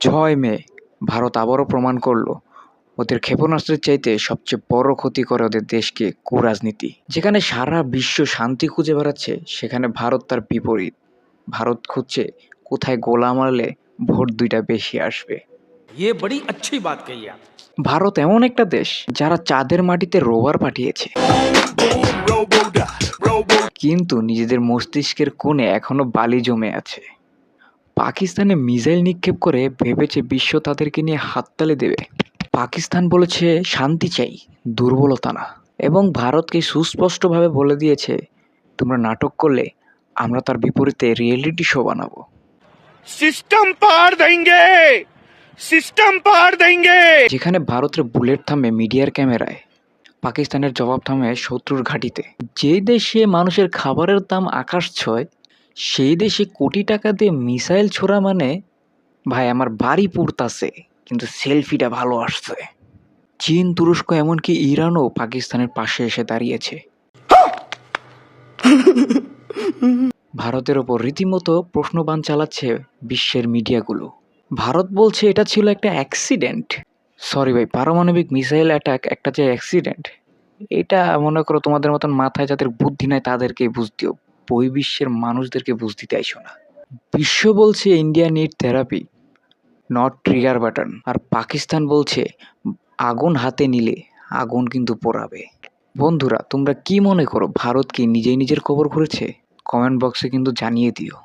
6 মে ভারত আবারও প্রমাণ করল ওদের ক্ষেপণাস্ত্রের চাইতে সবচেয়ে বড় ক্ষতি করে ওদের দেশকে কুরাজনীতি। যেখানে সারা বিশ্ব শান্তি খুঁজে বেড়াচ্ছে সেখানে ভারত তার বিপরীত। ভারত খুঁজছে কোথায় গোলা মারলে ভোট 2টা বেশি আসবে। ये बड़ी अच्छी बात कही आप। ভারত এমন একটা দেশ যারা চাঁদের মাটিতে রোভার পাঠিয়েছে, কিন্তু নিজেদের মস্তিষ্কের কোণে এখনো বালি জমে আছে। পাকিস্তানে মিসাইল নিক্ষেপ করে ভেবেছে বিশ্ব তাদেরকে নিয়ে হাততালি দেবে। পাকিস্তান বলেছে শান্তি চাই, দুর্বলতা না। এবং ভারতকে সুস্পষ্টভাবে বলে দিয়েছে, তোমরা নাটক করলে আমরা তার বিপরীতে রিয়েলিটি শো বানাবো। सिस्टम पार देंगे, सिस्टम पार देंगे। যেখানে ভারতের বুলেট থামে মিডিয়ার ক্যামেরায়, পাকিস্তানের জবাব থামে শত্রুর ঘাঁটিতে। যে দেশে মানুষের খাবারের দাম আকাশ ছোঁয়, সেই দেশে কোটি টাকা দিয়ে মিসাইল ছোড়া মানে ভাই আমার বাড়ি পুড়তাছে কিন্তু সেলফিটা ভালো আসছে। চীন, তুরস্ক, এমনকি ইরানও পাকিস্তানের পাশে এসে দাঁড়িয়েছে। ভারতের ওপর রীতিমতো প্রশ্নবাণ চালাচ্ছে বিশ্বের মিডিয়াগুলো। ভারত বলছে এটা ছিল একটা অ্যাক্সিডেন্ট। সরি ভাই, পারমাণবিক মিসাইল অ্যাটাক একটা যে অ্যাক্সিডেন্ট, এটা মনে করো তোমাদের মতন মাথায় যাদের বুদ্ধি নাই তাদেরকেই বুঝ দিও, বিশ্বের মানুষদেরকে বুঝ দিতে আইসো না। বিশ্ব বলছে India need therapy, not trigger button. আর পাকিস্তান বলছে আগুন হাতে নিলে আগুন কিন্তু পোড়াবে। বন্ধুরা, তোমরা কি মনে করো, ভারত কি নিজেই নিজের কবর খুঁড়েছে? কমেন্ট বক্সে কিন্তু জানিয়ে দিও।